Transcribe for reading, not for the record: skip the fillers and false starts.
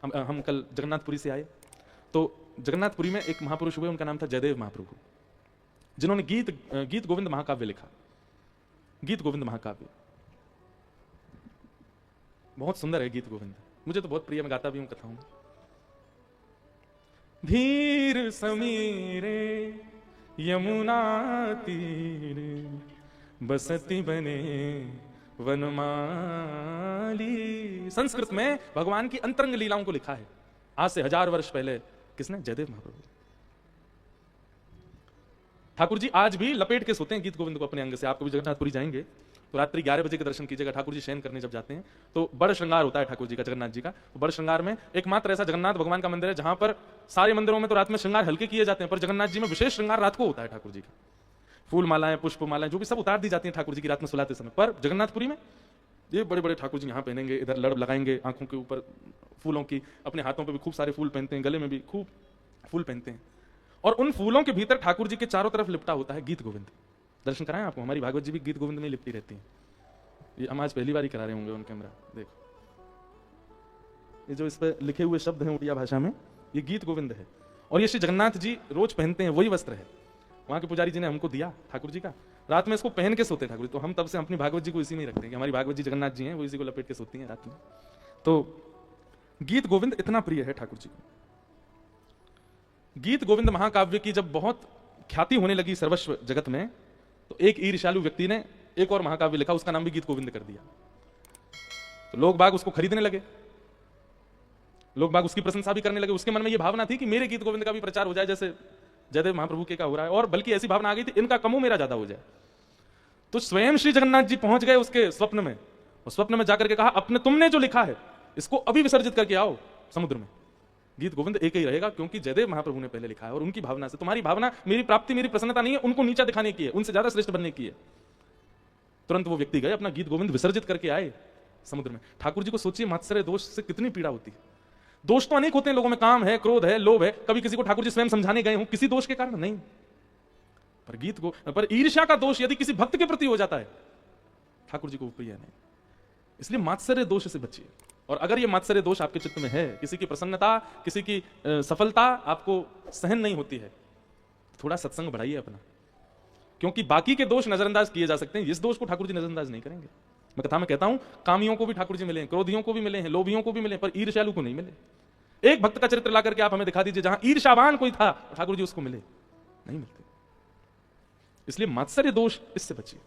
हम कल जगन्नाथपुरी से आए, तो जगन्नाथपुरी में एक महापुरुष हुए, उनका नाम था जयदेव महाप्रभु, जिन्होंने गीत गोविंद महाकाव्य लिखा। गीत गोविंद महाकाव्य बहुत सुंदर है। गीत गोविंद मुझे तो बहुत प्रिय, मैं गाता भी हूं कथाओं में। धीर समीरे यमुना तीरे बसती बने वनमाली। संस्कृत में भगवान की अंतरंग लीलाओं को लिखा है आज से 1000 वर्ष पहले। किसने? जयदेव महाप्रभु। ठाकुर जी आज भी लपेट के सोते हैं गीत गोविंद को अपने अंग से। आप कभी जगन्नाथपुरी जाएंगे तो रात्रि 11 बजे के दर्शन कीजिएगा। ठाकुर जी शयन करने जब जाते हैं तो बड़ श्रृंगार होता है ठाकुर जी का, जगन्नाथ जी का। तो बड़ श्रृंगार में एकमात्र ऐसा जगन्नाथ भगवान का मंदिर है जहां पर, सारे मंदिरों में तो रात में श्रृंगार हल्के किए जाते हैं, पर जगन्नाथ जी में विशेष श्रृंगार रात को होता है ठाकुर जी का। फूल मालाएं, पुष्प मालाएं जो भी सब उतार दी जाती हैं ठाकुर जी की रात में सुलाते समय। पर जगन्नाथपुरी में ये बड़े बड़े ठाकुर जी यहाँ पहनेंगे, इधर लड़ लगाएंगे आंखों के ऊपर फूलों की, अपने हाथों पे भी खूब सारे फूल पहनते हैं, गले में भी खूब फूल पहनते हैं, और उन फूलों के भीतर ठाकुर जी के चारों तरफ लिपटा होता है गीत गोविंद। दर्शन कराएं आपको, हमारी भागवत जी भी गीत गोविंद में लिपटी रहती हैं। ये हम आज पहली बार ही करा रहे होंगे ऑन कैमरा। देखो ये जो इस पर लिखे हुए शब्द हैं उड़िया भाषा में, ये गीत गोविंद है। और ये श्री जगन्नाथ जी रोज पहनते हैं, वही वस्त्र है। वहां के पुजारी जी ने हमको दिया ठाकुर जी का, रात में इसको पहन के सोते ठाकुर जी। तो हम तब से अपनी भागवत जी को इसी में ही रखते हैं कि हमारी भागवत जी जगन्नाथ जी हैं, वो इसी को लपेट के सोती हैं रात में। तो गीत गोविंद इतना प्रिय है ठाकुर जी को। गीत गोविंद महाकाव्य की जब बहुत ख्याति होने लगी सर्वस्व जगत में, तो एक ईर्ष्यालु व्यक्ति ने एक और महाकाव्य लिखा, उसका नाम भी गीत गोविंद कर दिया। तो लोग बाग उसको खरीदने लगे, लोग बाग उसकी प्रशंसा भी करने लगे। उसके मन में यह भावना थी कि मेरे गीत गोविंद का भी प्रचार हो जाए जैसे जयदेव महाप्रभु के का हो रहा है, और बल्कि ऐसी भावना आ गई थी इनका कम हो मेरा ज्यादा हो जाए। तो स्वयं श्री जगन्नाथ जी पहुंच गए उसके स्वप्न में, और स्वप्न में जाकर के कहा, अपने तुमने जो लिखा है इसको अभी विसर्जित करके आओ समुद्र में। गीत गोविंद एक ही रहेगा क्योंकि जयदेव महाप्रभु ने पहले लिखा है, और उनकी भावना से, तुम्हारी भावना मेरी प्राप्ति मेरी प्रसन्नता नहीं है, उनको नीचा दिखाने की है, उनसे ज्यादा श्रेष्ठ बनने की है। तुरंत वो व्यक्ति गए, अपना गीत गोविंद विसर्जित करके आए समुद्र में। ठाकुर जी को सोचिए मात्सर्य दोष से कितनी पीड़ा होती है। दोष तो अनेक होते हैं लोगों में, काम है, क्रोध है, लोभ है। कभी किसी को ठाकुर जी स्वयं समझाने गए हों किसी दोष के कारण? नहीं। पर ईर्ष्या का दोष यदि किसी भक्त के प्रति हो जाता है, ठाकुर जी को प्रिय नहीं। इसलिए मात्सर्य दोष से बचिए। और अगर ये मात्सर्य दोष आपके चित्त में है, किसी की प्रसन्नता, किसी की सफलता आपको सहन नहीं होती है, तो थोड़ा सत्संग बढ़ाइए अपना, क्योंकि बाकी के दोष नजरअंदाज किए जा सकते हैं, इस दोष को ठाकुर जी नजरअंदाज नहीं करेंगे। मैं कथा में कहता हूं, कामियों को भी ठाकुर जी मिले हैं, क्रोधियों को भी मिले हैं, लोभियों को भी मिले, पर ईर्ष्यालु को नहीं मिले। एक भक्त का चरित्र ला करके आप हमें दिखा दीजिए जहां ईर्ष्यावान कोई था, ठाकुर जी उसको मिले नहीं मिलते। इसलिए मात्सर्य दोष इससे बचिए।